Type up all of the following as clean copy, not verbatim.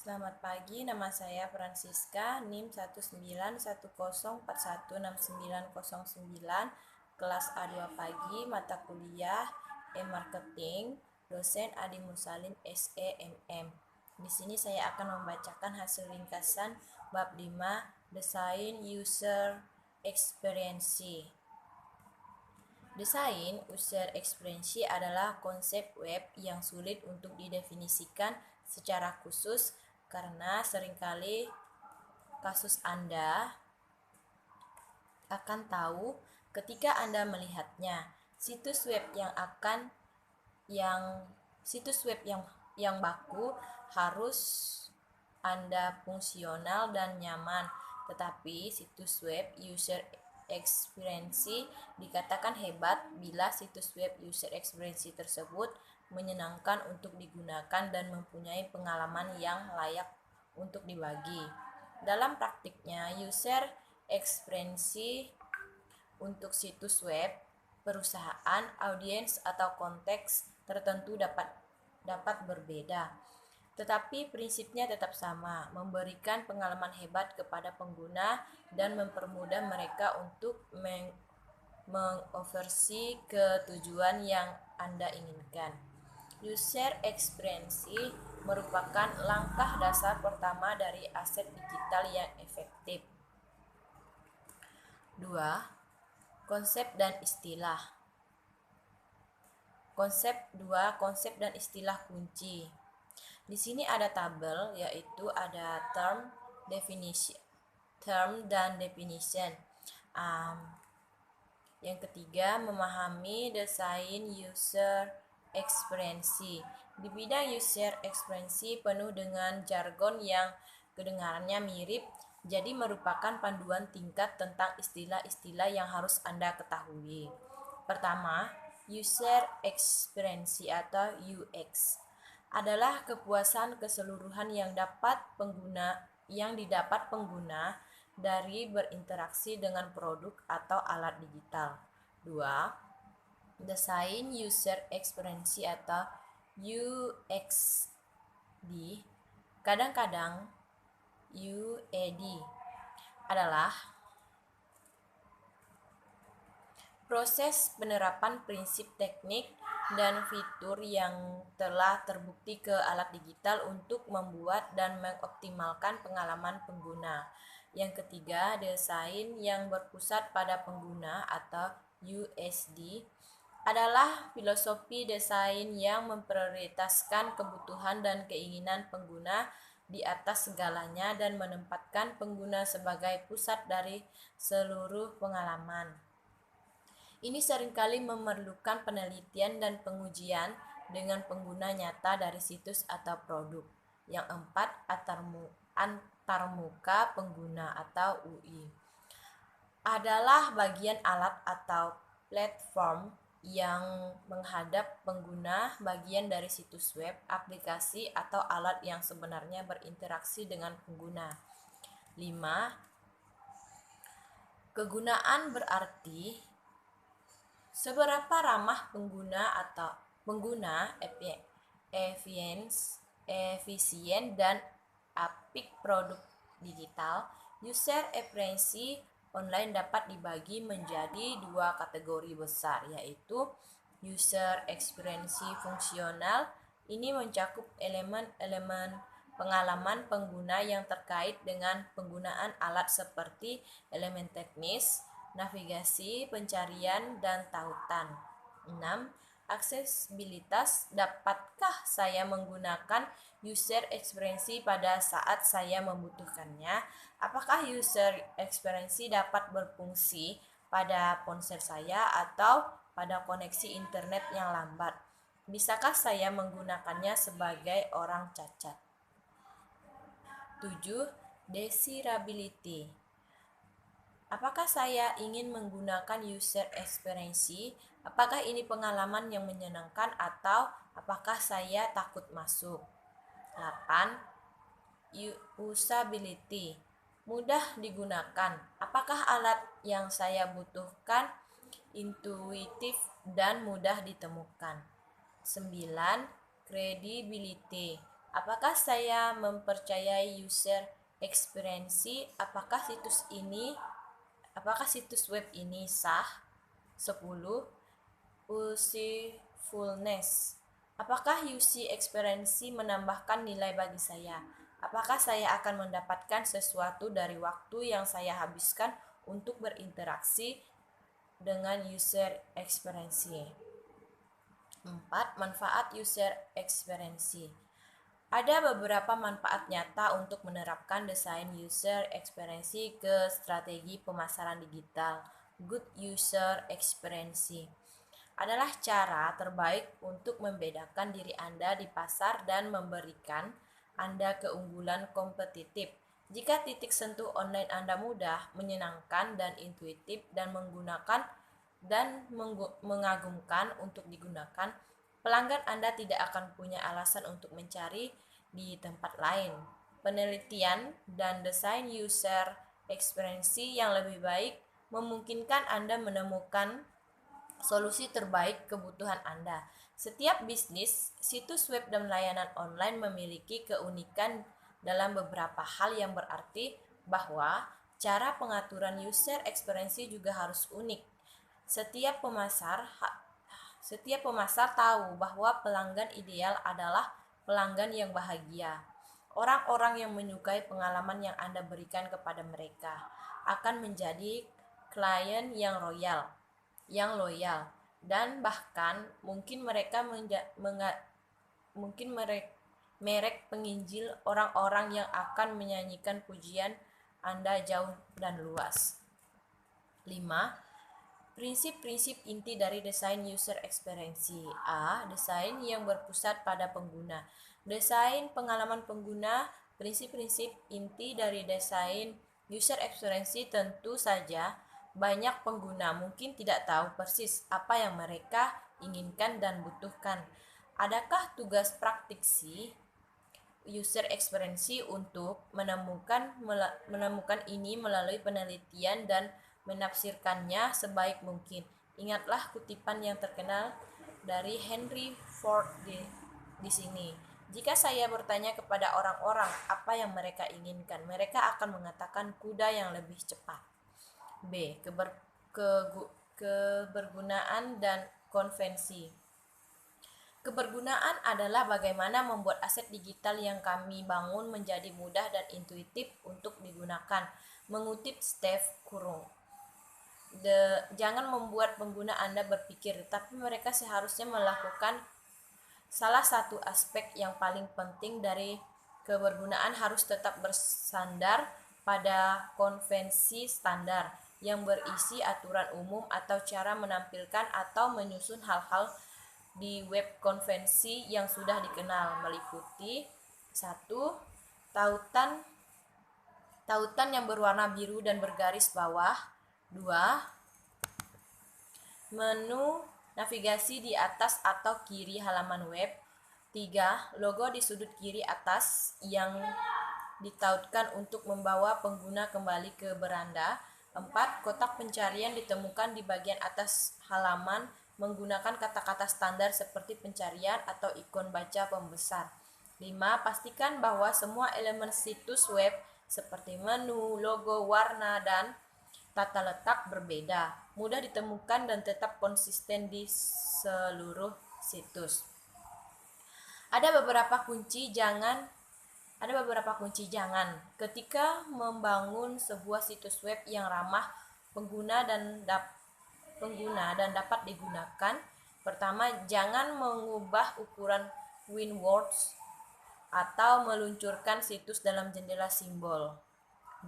Selamat pagi, nama saya Francisca, NIM 19104169099, kelas A2 pagi, mata kuliah e-marketing, dosen Adi Musalim SEMM. Di sini saya akan membacakan hasil ringkasan bab 5, Desain User Experience. Desain user experience adalah konsep web yang sulit untuk didefinisikan secara khusus karena seringkali kasus Anda akan tahu ketika Anda melihatnya. Situs web yang baku harus Anda fungsional dan nyaman, tetapi situs web user experience dikatakan hebat bila situs web user experience tersebut menyenangkan untuk digunakan dan mempunyai pengalaman yang layak untuk dibagi. Dalam praktiknya, user experience untuk situs web, perusahaan, audiens, atau konteks tertentu dapat berbeda. Tetapi prinsipnya tetap sama, memberikan pengalaman hebat kepada pengguna dan mempermudah mereka untuk mengoversi ke tujuan yang Anda inginkan. User experience merupakan langkah dasar pertama dari aset digital yang efektif. 2. Konsep dan istilah. Konsep dan istilah kunci. Di sini ada tabel, yaitu ada term dan definition. Yang ketiga, memahami desain user experience. Di bidang user experience penuh dengan jargon yang kedengarannya mirip, jadi merupakan panduan tingkat tentang istilah-istilah yang harus Anda ketahui. Pertama, user experience atau UX adalah kepuasan keseluruhan yang didapat pengguna dari berinteraksi dengan produk atau alat digital. 2. Desain user experience atau UXD, kadang-kadang UED, adalah proses penerapan prinsip teknik dan fitur yang telah terbukti ke alat digital untuk membuat dan mengoptimalkan pengalaman pengguna. Yang ketiga, desain yang berpusat pada pengguna atau USD adalah filosofi desain yang memprioritaskan kebutuhan dan keinginan pengguna di atas segalanya dan menempatkan pengguna sebagai pusat dari seluruh pengalaman. Ini seringkali memerlukan penelitian dan pengujian dengan pengguna nyata dari situs atau produk. Yang 4, antarmuka pengguna atau UI adalah bagian alat atau platform yang menghadap pengguna, bagian dari situs web, aplikasi, atau alat yang sebenarnya berinteraksi dengan pengguna. 5. Kegunaan berarti seberapa ramah pengguna efisien dan apik produk digital. User experience online dapat dibagi menjadi 2 kategori besar, yaitu user experience fungsional. Ini mencakup elemen-elemen pengalaman pengguna yang terkait dengan penggunaan alat seperti elemen teknis, navigasi, pencarian, dan tautan. 6. Aksesibilitas. Dapatkah saya menggunakan user experience pada saat saya membutuhkannya? Apakah user experience dapat berfungsi pada ponsel saya atau pada koneksi internet yang lambat? Bisakah saya menggunakannya sebagai orang cacat? 7. Desirability. Apakah saya ingin menggunakan user experience? Apakah ini pengalaman yang menyenangkan atau apakah saya takut masuk? 8. Usability. Mudah digunakan. Apakah alat yang saya butuhkan intuitif dan mudah ditemukan? 9. Credibility. Apakah saya mempercayai user experience? Apakah situs web ini sah? 10. Usefulness. Apakah UC experience menambahkan nilai bagi saya? Apakah saya akan mendapatkan sesuatu dari waktu yang saya habiskan untuk berinteraksi dengan user experience? 4. Manfaat user experience. Ada beberapa manfaat nyata untuk menerapkan desain user experience ke strategi pemasaran digital. Good user experience adalah cara terbaik untuk membedakan diri Anda di pasar dan memberikan Anda keunggulan kompetitif. Jika titik sentuh online Anda mudah, menyenangkan, dan intuitif dan mengagumkan untuk digunakan, pelanggan Anda tidak akan punya alasan untuk mencari di tempat lain. Penelitian dan desain user experience yang lebih baik memungkinkan Anda menemukan solusi terbaik kebutuhan Anda. Setiap bisnis, situs web dan layanan online memiliki keunikan dalam beberapa hal yang berarti bahwa cara pengaturan user experience juga harus unik. Setiap pemasar tahu bahwa pelanggan ideal adalah pelanggan yang bahagia. Orang-orang yang menyukai pengalaman yang Anda berikan kepada mereka akan menjadi klien yang loyal, dan bahkan mungkin merek penginjil orang-orang yang akan menyanyikan pujian Anda jauh dan luas. 5. Prinsip-prinsip inti dari desain user experience. A. Desain yang berpusat pada pengguna. Desain pengalaman pengguna. Prinsip-prinsip inti dari desain user experience tentu saja banyak pengguna mungkin tidak tahu persis apa yang mereka inginkan dan butuhkan. Adakah tugas praktisi user experience untuk menemukan ini melalui penelitian dan menafsirkannya sebaik mungkin? Ingatlah kutipan yang terkenal dari Henry Ford di sini. Jika saya bertanya kepada orang-orang apa yang mereka inginkan, mereka akan mengatakan kuda yang lebih cepat. B. Kebergunaan dan konvensi. Kebergunaan adalah bagaimana membuat aset digital yang kami bangun menjadi mudah dan intuitif untuk digunakan. Mengutip Steve Kurung, jangan membuat pengguna Anda berpikir, tapi mereka seharusnya melakukan. Salah satu aspek yang paling penting dari kebergunaan harus tetap bersandar pada konvensi standar yang berisi aturan umum atau cara menampilkan atau menyusun hal-hal di web. Konvensi yang sudah dikenal meliputi 1. Tautan yang berwarna biru dan bergaris bawah. 2. Menu navigasi di atas atau kiri halaman web. 3. Logo di sudut kiri atas yang ditautkan untuk membawa pengguna kembali ke beranda. 4. Kotak pencarian ditemukan di bagian atas halaman menggunakan kata-kata standar seperti pencarian atau ikon baca pembesar. 5. Pastikan bahwa semua elemen situs web seperti menu, logo, warna, dan tata letak berbeda, mudah ditemukan dan tetap konsisten di seluruh situs. Ada beberapa kunci jangan ketika membangun sebuah situs web yang ramah pengguna dan dapat digunakan. Pertama, jangan mengubah ukuran WinWords atau meluncurkan situs dalam jendela simbol.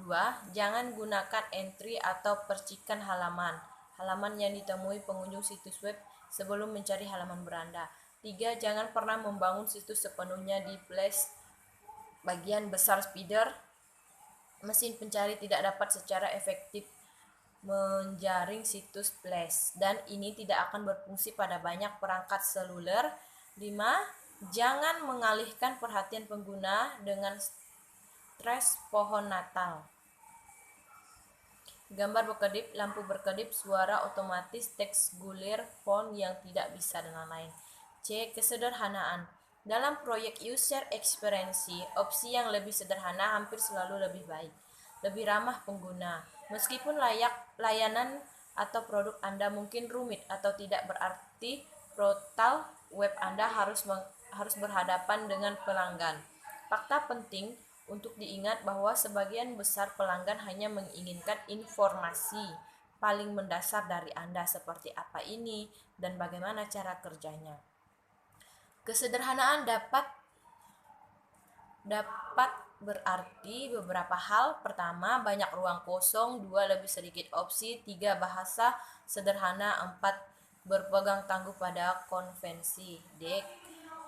2. Jangan gunakan entry atau percikan halaman yang ditemui pengunjung situs web sebelum mencari halaman beranda. 3. Jangan pernah membangun situs sepenuhnya di flash. Bagian besar feeder mesin pencari tidak dapat secara efektif menjaring situs flash, dan ini tidak akan berfungsi pada banyak perangkat seluler. 5. Jangan mengalihkan perhatian pengguna dengan stres pohon Natal, gambar berkedip, lampu berkedip, suara otomatis, teks gulir, font yang tidak bisa, dan lain-lain. C. Kesederhanaan. Dalam proyek user experience, opsi yang lebih sederhana hampir selalu lebih baik, lebih ramah pengguna. Meskipun layanan atau produk Anda mungkin rumit atau tidak berarti portal web Anda harus berhadapan dengan pelanggan. Fakta penting untuk diingat bahwa sebagian besar pelanggan hanya menginginkan informasi paling mendasar dari Anda seperti apa ini dan bagaimana cara kerjanya. Kesederhanaan dapat berarti beberapa hal. Pertama, banyak ruang kosong. 2, lebih sedikit opsi. 3, bahasa sederhana. 4, berpegang teguh pada konvensi. D,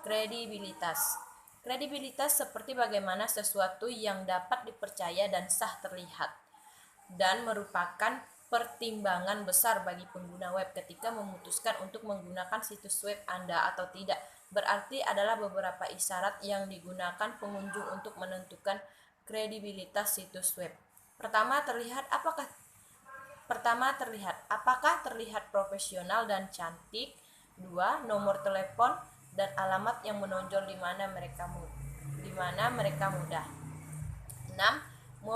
kredibilitas. Kredibilitas seperti bagaimana sesuatu yang dapat dipercaya dan sah terlihat, dan merupakan pertimbangan besar bagi pengguna web ketika memutuskan untuk menggunakan situs web Anda atau tidak. Berarti adalah beberapa isyarat yang digunakan pengunjung untuk menentukan kredibilitas situs web. Pertama, apakah terlihat profesional dan cantik. 2, nomor telepon dan alamat yang menonjol di mana mereka mudah. 6,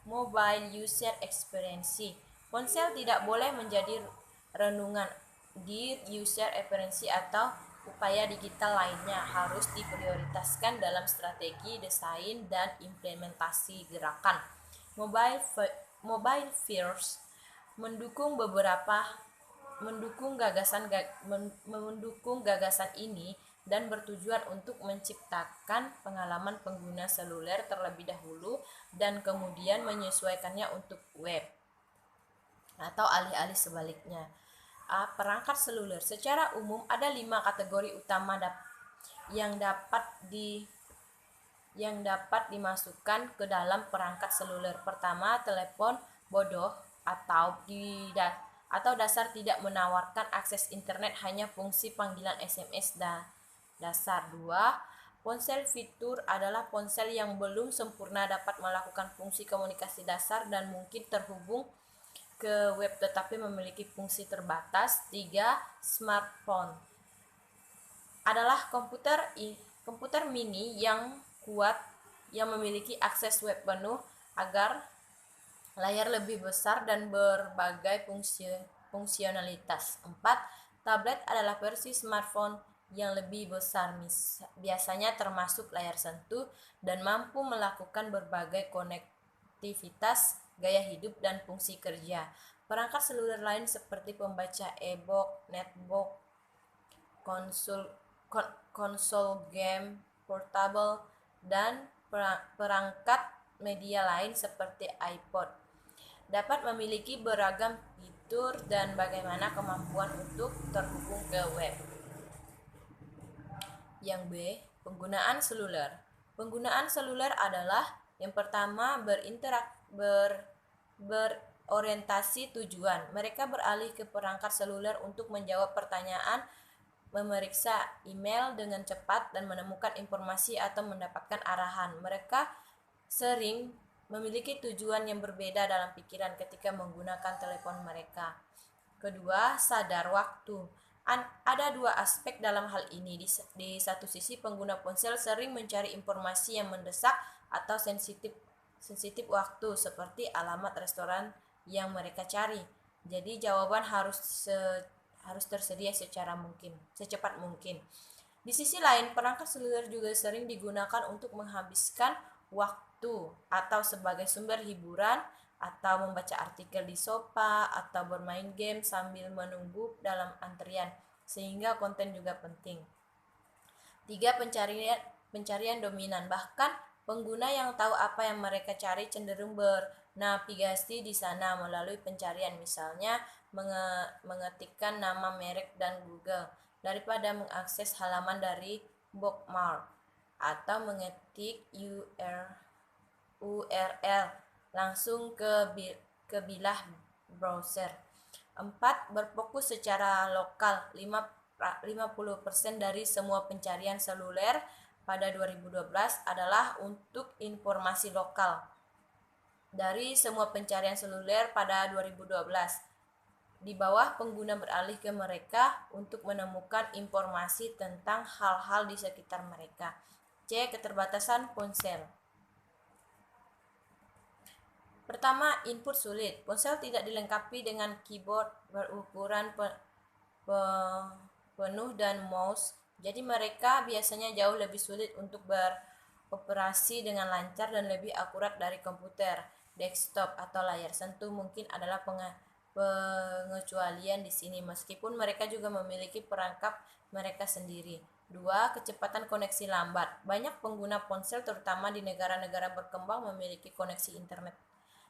mobile user experience. Ponsel tidak boleh menjadi renungan di user experience atau upaya digital lainnya harus diprioritaskan dalam strategi desain dan implementasi gerakan. Mobile first mendukung gagasan ini dan bertujuan untuk menciptakan pengalaman pengguna seluler terlebih dahulu dan kemudian menyesuaikannya untuk web atau alih-alih sebaliknya. Perangkat seluler. Secara umum ada 5 kategori utama yang dapat dimasukkan ke dalam perangkat seluler. Pertama, telepon bodoh atau dasar tidak menawarkan akses internet, hanya fungsi panggilan SMS dasar. 2, ponsel fitur adalah ponsel yang belum sempurna dapat melakukan fungsi komunikasi dasar dan mungkin terhubung ke web tetapi memiliki fungsi terbatas. 3, smartphone adalah komputer mini yang kuat yang memiliki akses web penuh agar layar lebih besar dan berbagai fungsionalitas. 4, tablet adalah versi smartphone yang lebih besar, biasanya termasuk layar sentuh dan mampu melakukan berbagai konektivitas, gaya hidup, dan fungsi kerja. Perangkat seluler lain seperti pembaca e-book, netbook, konsol game portable, dan perangkat media lain seperti iPod dapat memiliki beragam fitur dan bagaimana kemampuan untuk terhubung ke web. Yang B, penggunaan seluler. Penggunaan seluler adalah yang pertama berorientasi tujuan. Mereka beralih ke perangkat seluler untuk menjawab pertanyaan, memeriksa email dengan cepat, dan menemukan informasi atau mendapatkan arahan. Mereka sering memiliki tujuan yang berbeda dalam pikiran ketika menggunakan telepon mereka. Kedua, sadar waktu. Ada 2 aspek dalam hal ini. Di satu sisi, pengguna ponsel sering mencari informasi yang mendesak atau sensitif waktu, seperti alamat restoran yang mereka cari. Jadi jawaban harus tersedia secepat mungkin. Di sisi lain, perangkat seluler juga sering digunakan untuk menghabiskan waktu atau sebagai sumber hiburan, atau membaca artikel di sofa, atau bermain game sambil menunggu dalam antrian, sehingga konten juga penting. 3, pencarian dominan. Bahkan pengguna yang tahu apa yang mereka cari cenderung bernavigasi di sana melalui pencarian, misalnya mengetikkan nama merek dan Google daripada mengakses halaman dari bookmark atau mengetik URL langsung ke bilah browser. 4, berfokus secara lokal. 50% dari semua pencarian seluler pada 2012 adalah untuk informasi lokal. Dari semua pencarian seluler pada 2012, Di bawah, pengguna beralih ke mereka untuk menemukan informasi tentang hal-hal di sekitar mereka. C. Keterbatasan ponsel. Pertama, input sulit. Ponsel tidak dilengkapi dengan keyboard berukuran penuh dan mouse, jadi mereka biasanya jauh lebih sulit untuk beroperasi dengan lancar dan lebih akurat dari komputer, desktop, atau layar sentuh. Mungkin adalah pengecualian di sini, meskipun mereka juga memiliki perangkat mereka sendiri. 2. Kecepatan koneksi lambat. Banyak pengguna ponsel, terutama di negara-negara berkembang, memiliki koneksi internet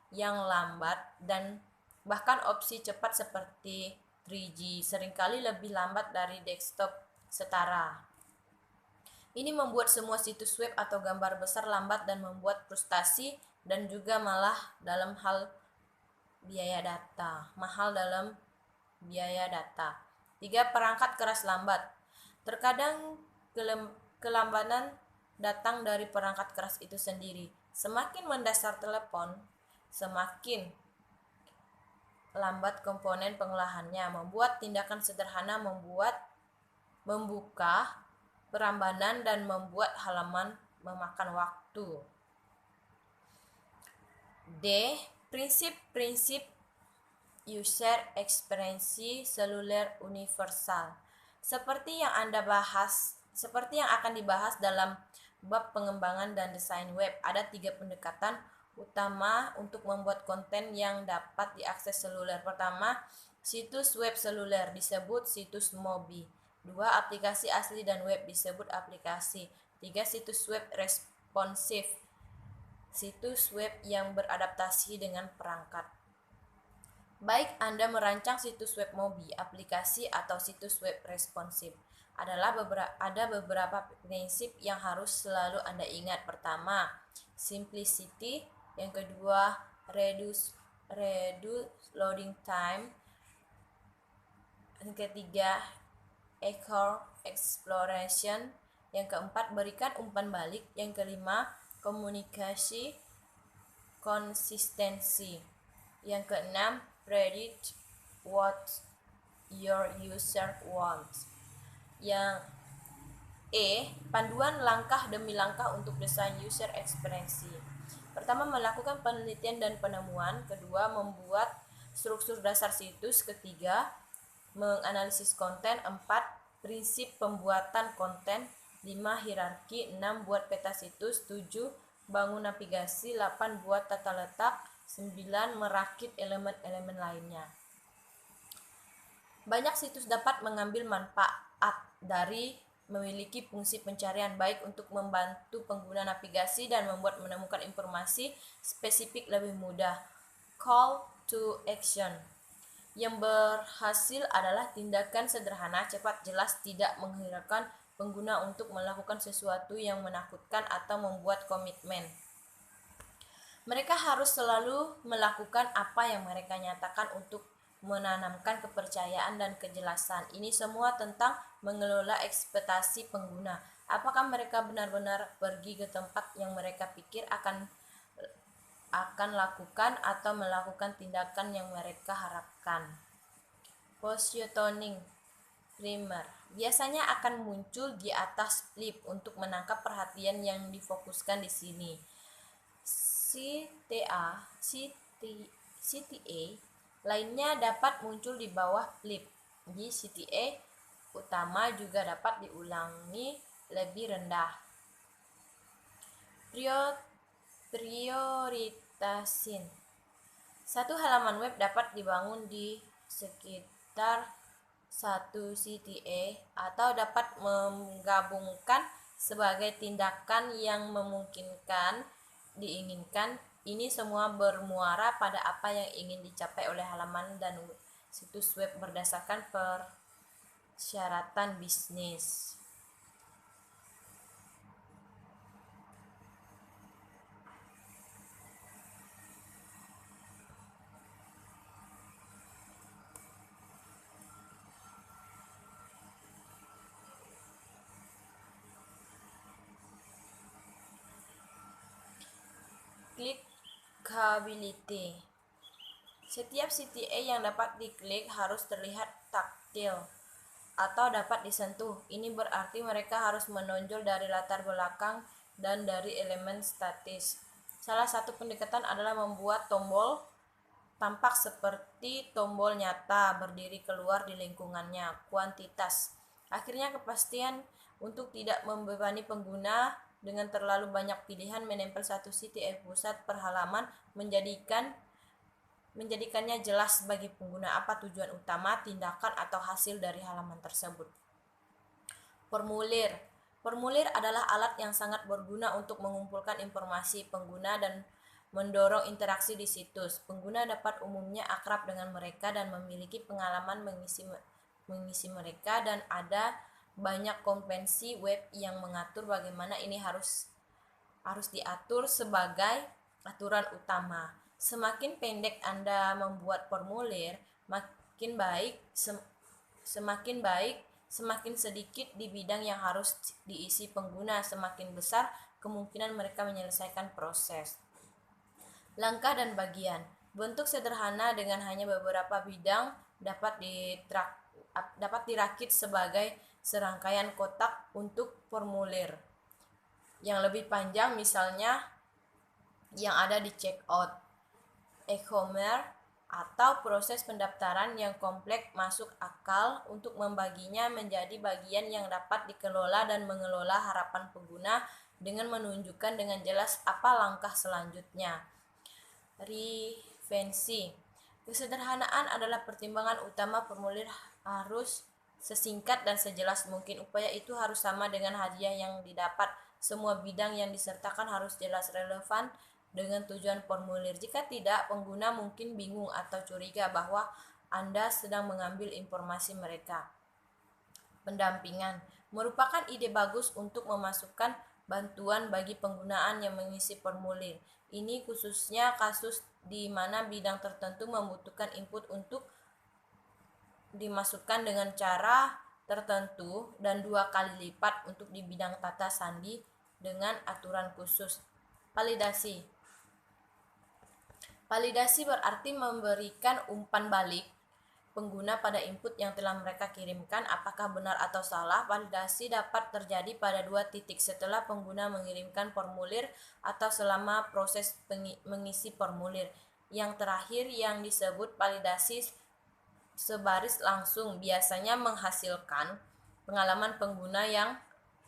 yang lambat dan bahkan opsi cepat seperti 3G seringkali lebih lambat dari desktop setara. Ini membuat semua situs web atau gambar besar lambat dan membuat frustasi dan juga mahal dalam biaya data. 3. Perangkat keras lambat. Terkadang kelambatan datang dari perangkat keras itu sendiri. Semakin mendasar telepon, semakin lambat komponen pengolahannya, membuat tindakan sederhana membuka perambanan dan membuat halaman memakan waktu. D. Prinsip-prinsip user experience seluler universal. Seperti yang akan dibahas dalam bab pengembangan dan desain web, ada 3 pendekatan utama untuk membuat konten yang dapat diakses seluler. Pertama, situs web seluler disebut situs MOBI. 2. Aplikasi asli dan web disebut aplikasi. 3. Situs web responsif, situs web yang beradaptasi dengan perangkat. Baik Anda merancang situs web MOBI, aplikasi, atau situs web responsif, ada beberapa prinsip yang harus selalu Anda ingat. Pertama, simplicity. Yang kedua, reduce loading time. Yang ketiga, exploration. Yang keempat, berikan umpan balik. Yang kelima, komunikasi konsistensi. Yang keenam, predict what your user wants. Yang panduan langkah demi langkah untuk desain user experience. Pertama, melakukan penelitian dan penemuan. Kedua, membuat struktur dasar situs. Ketiga, menganalisis konten. 4. Prinsip pembuatan konten. 5. Hierarki. 6. Buat peta situs. 7. Bangun navigasi. 8. Buat tata letak. 9. Merakit elemen-elemen lainnya. Banyak situs dapat mengambil manfaat dari memiliki fungsi pencarian, baik untuk membantu pengguna navigasi dan membuat menemukan informasi spesifik lebih mudah. Call to action. Yang berhasil adalah tindakan sederhana, cepat, jelas, tidak menghiraukan pengguna untuk melakukan sesuatu yang menakutkan atau membuat komitmen. Mereka harus selalu melakukan apa yang mereka nyatakan untuk menanamkan kepercayaan dan kejelasan. Ini semua tentang mengelola ekspektasi pengguna. Apakah mereka benar-benar pergi ke tempat yang mereka pikir akan lakukan atau melakukan tindakan yang mereka harapkan. Positioning primer biasanya akan muncul di atas flip untuk menangkap perhatian yang difokuskan di sini. CTA lainnya dapat muncul di bawah flip. Di CTA utama juga dapat diulangi lebih rendah. Prioritasin. Satu halaman web dapat dibangun di sekitar satu CTA atau dapat menggabungkan sebagai tindakan yang memungkinkan diinginkan. Ini semua bermuara pada apa yang ingin dicapai oleh halaman dan situs web berdasarkan persyaratan bisnis. Clickability. Setiap CTA yang dapat diklik harus terlihat taktil atau dapat disentuh. Ini berarti mereka harus menonjol dari latar belakang dan dari elemen statis. Salah satu pendekatan adalah membuat tombol tampak seperti tombol nyata berdiri keluar di lingkungannya. Kuantitas. Akhirnya kepastian untuk tidak membebani pengguna dengan terlalu banyak pilihan menempel satu CTA pusat per halaman menjadikannya jelas bagi pengguna apa tujuan utama, tindakan, atau hasil dari halaman tersebut. Formulir. Formulir adalah alat yang sangat berguna untuk mengumpulkan informasi pengguna dan mendorong interaksi di situs. Pengguna dapat umumnya akrab dengan mereka dan memiliki pengalaman mengisi mereka, dan ada banyak konvensi web yang mengatur bagaimana ini harus diatur sebagai aturan utama. Semakin pendek Anda membuat formulir, semakin baik. Semakin sedikit di bidang yang harus diisi pengguna, semakin besar kemungkinan mereka menyelesaikan proses. Langkah dan bagian. Bentuk sederhana dengan hanya beberapa bidang dapat dirakit sebagai serangkaian kotak untuk formulir. Yang lebih panjang misalnya yang ada di checkout, e-commerce, atau proses pendaftaran yang kompleks masuk akal untuk membaginya menjadi bagian yang dapat dikelola dan mengelola harapan pengguna dengan menunjukkan dengan jelas apa langkah selanjutnya. Referensi. Kesederhanaan adalah pertimbangan utama. Formulir harus sesingkat dan sejelas mungkin. Upaya itu harus sama dengan hadiah yang didapat. Semua bidang yang disertakan harus jelas relevan dengan tujuan formulir. Jika tidak, pengguna mungkin bingung atau curiga bahwa Anda sedang mengambil informasi mereka. Pendampingan merupakan ide bagus untuk memasukkan bantuan bagi penggunaan yang mengisi formulir. Ini khususnya kasus di mana bidang tertentu membutuhkan input untuk dimasukkan dengan cara tertentu dan 2 kali lipat untuk di bidang tata sandi dengan aturan khusus. Validasi. Validasi berarti memberikan umpan balik pengguna pada input yang telah mereka kirimkan, apakah benar atau salah. Validasi dapat terjadi pada 2 titik: setelah pengguna mengirimkan formulir atau selama proses mengisi formulir. Yang terakhir yang disebut validasi sebaris langsung biasanya menghasilkan pengalaman pengguna yang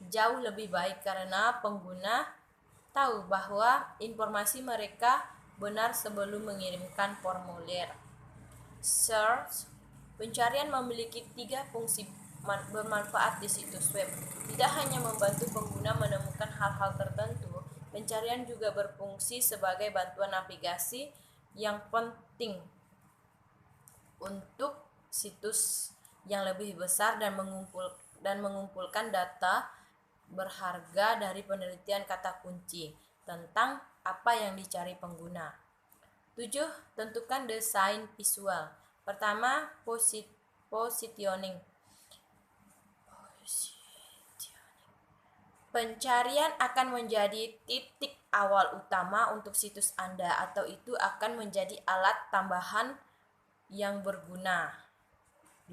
jauh lebih baik karena pengguna tahu bahwa informasi mereka benar sebelum mengirimkan formulir. Search. Pencarian memiliki 3 fungsi bermanfaat di situs web. Tidak hanya membantu pengguna menemukan hal-hal tertentu, pencarian juga berfungsi sebagai bantuan navigasi yang penting untuk situs yang lebih besar dan mengumpulkan data berharga dari penelitian kata kunci tentang apa yang dicari pengguna. 7. Tentukan desain visual. Pertama, positioning. Pencarian akan menjadi titik awal utama untuk situs Anda, atau itu akan menjadi alat tambahan yang berguna.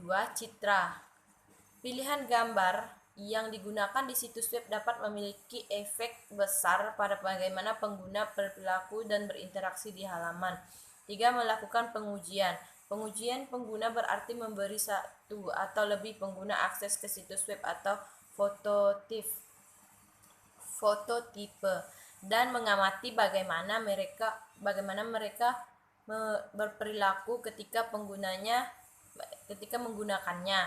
2. Citra. Pilihan gambar yang digunakan di situs web dapat memiliki efek besar pada bagaimana pengguna berperilaku dan berinteraksi di halaman. 3. Melakukan pengujian. Pengujian pengguna berarti memberi 1 atau lebih pengguna akses ke situs web atau fototipe dan mengamati bagaimana mereka berperilaku ketika menggunakannya.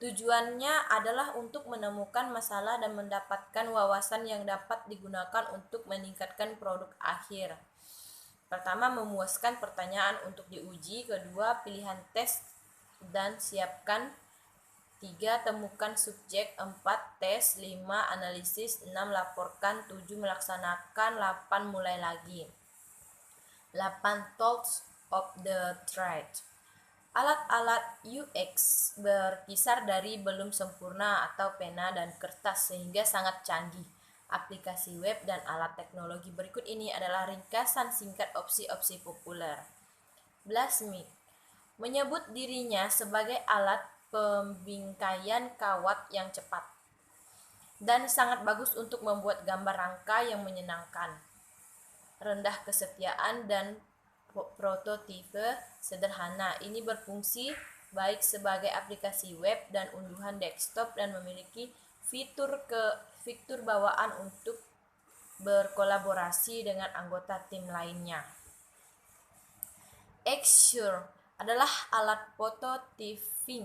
Tujuannya adalah untuk menemukan masalah dan mendapatkan wawasan yang dapat digunakan untuk meningkatkan produk akhir. Pertama, memuaskan pertanyaan untuk diuji. Kedua, pilihan tes dan siapkan. 3. Temukan subjek. 4. Tes. 5. Analisis. 6. Laporkan. 7. Melaksanakan. 8. Mulai lagi. 8. Tools of the trade. Alat-alat UX berkisar dari belum sempurna atau pena dan kertas sehingga sangat canggih. Aplikasi web dan alat teknologi berikut ini adalah ringkasan singkat opsi-opsi populer. Blasmi menyebut dirinya sebagai alat pembingkaian kawat yang cepat dan sangat bagus untuk membuat gambar rangka yang menyenangkan, rendah kesetiaan, dan prototipe sederhana. Ini berfungsi baik sebagai aplikasi web dan unduhan desktop dan memiliki fitur bawaan untuk berkolaborasi dengan anggota tim lainnya. Exure adalah alat prototyping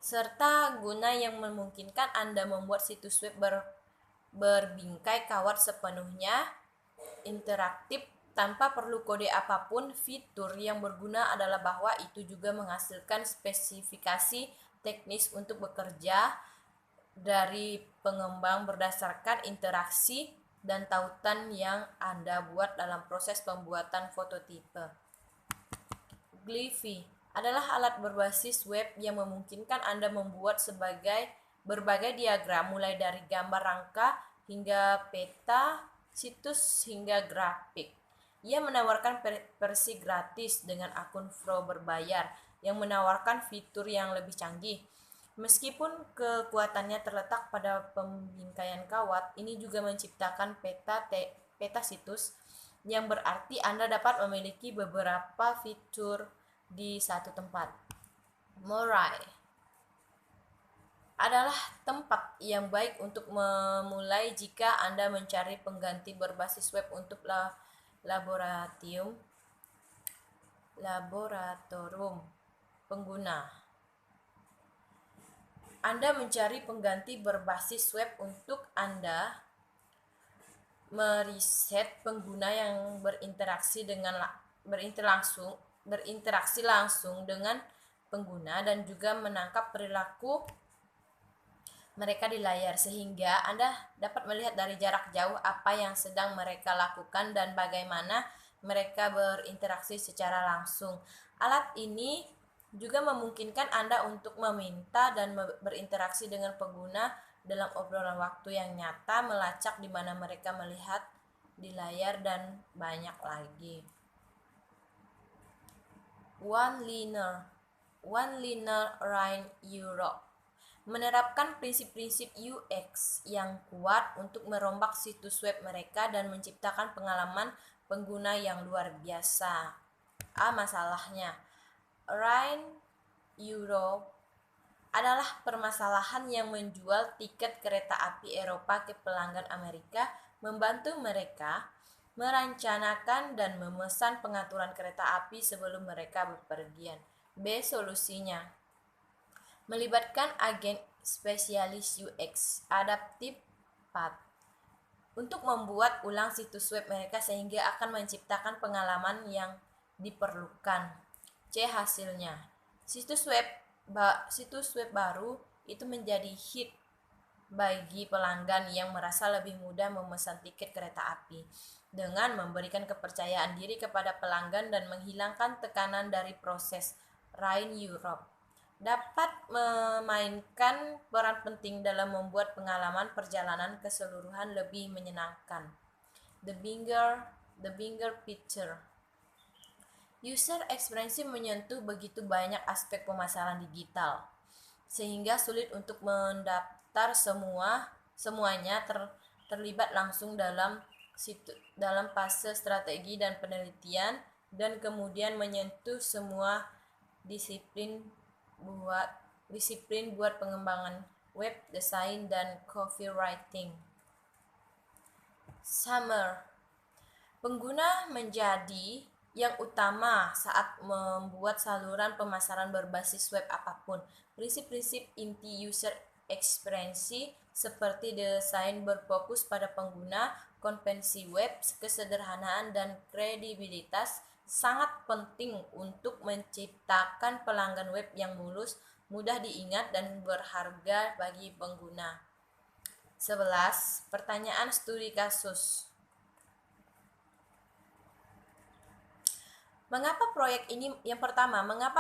serta guna yang memungkinkan Anda membuat situs web berbingkai kawat sepenuhnya interaktif tanpa perlu kode apapun. Fitur yang berguna adalah bahwa itu juga menghasilkan spesifikasi teknis untuk bekerja dari pengembang berdasarkan interaksi dan tautan yang Anda buat dalam proses pembuatan fototipe. Glyphy adalah alat berbasis web yang memungkinkan Anda membuat berbagai diagram mulai dari gambar rangka hingga peta, situs hingga grafik. Ia menawarkan versi gratis dengan akun pro berbayar yang menawarkan fitur yang lebih canggih. Meskipun kekuatannya terletak pada pembingkaian kawat, ini juga menciptakan peta situs, yang berarti Anda dapat memiliki beberapa fitur di satu tempat. Morai adalah tempat yang baik untuk memulai jika Anda mencari pengganti berbasis web untuk laboratorium pengguna. Anda mencari pengganti berbasis web untuk Anda meriset pengguna yang berinteraksi langsung dengan pengguna dan juga menangkap perilaku mereka di layar, sehingga Anda dapat melihat dari jarak jauh apa yang sedang mereka lakukan dan bagaimana mereka berinteraksi secara langsung. Alat ini juga memungkinkan Anda untuk meminta dan berinteraksi dengan pengguna dalam obrolan waktu yang nyata, melacak di mana mereka melihat di layar, dan banyak lagi. One-liner Line Europe menerapkan prinsip-prinsip UX yang kuat untuk merombak situs web mereka dan menciptakan pengalaman pengguna yang luar biasa. Masalahnya, Line Europe adalah permasalahan yang menjual tiket kereta api Eropa ke pelanggan Amerika, membantu mereka merencanakan dan memesan pengaturan kereta api sebelum mereka bepergian. B. Solusinya melibatkan agen spesialis UX adaptif Path untuk membuat ulang situs web mereka sehingga akan menciptakan pengalaman yang diperlukan. C. Hasilnya, situs web baru itu menjadi hit bagi pelanggan yang merasa lebih mudah memesan tiket kereta api dengan memberikan kepercayaan diri kepada pelanggan dan menghilangkan tekanan dari proses. Line Europe dapat memainkan peran penting dalam membuat pengalaman perjalanan keseluruhan lebih menyenangkan. The bigger picture. User experience menyentuh begitu banyak aspek pemasaran digital, sehingga sulit untuk mendaftar semuanya terlibat langsung dalam fase strategi dan penelitian, dan kemudian menyentuh semua disiplin buat pengembangan web design dan copywriting. Summer. Pengguna menjadi yang utama saat membuat saluran pemasaran berbasis web apapun. Prinsip-prinsip inti user experience seperti desain berfokus pada pengguna, konvensi web, kesederhanaan, dan kredibilitas sangat penting untuk menciptakan pelanggan web yang mulus, mudah diingat, dan berharga bagi pengguna. 11. Pertanyaan studi kasus. Mengapa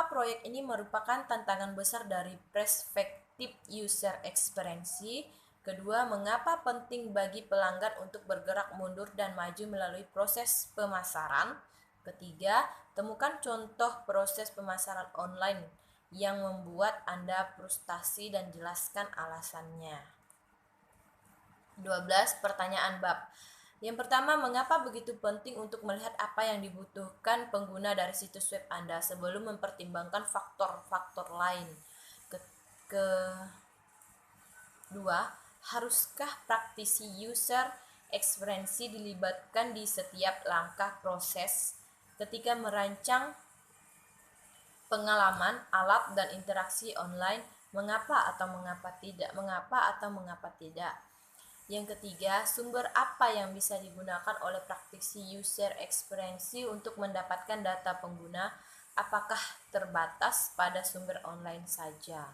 proyek ini merupakan tantangan besar dari perspektif user experience? Kedua, mengapa penting bagi pelanggan untuk bergerak mundur dan maju melalui proses pemasaran? Ketiga, temukan contoh proses pemasaran online yang membuat Anda frustasi dan jelaskan alasannya. 12. Pertanyaan bab. Yang pertama, mengapa begitu penting untuk melihat apa yang dibutuhkan pengguna dari situs web Anda sebelum mempertimbangkan faktor-faktor lain? Kedua, haruskah praktisi user experience dilibatkan di setiap langkah proses ketika merancang pengalaman, alat, dan interaksi online? Mengapa atau mengapa tidak? Mengapa atau mengapa tidak? Yang ketiga, sumber apa yang bisa digunakan oleh praktisi user experience untuk mendapatkan data pengguna? Apakah terbatas pada sumber online saja?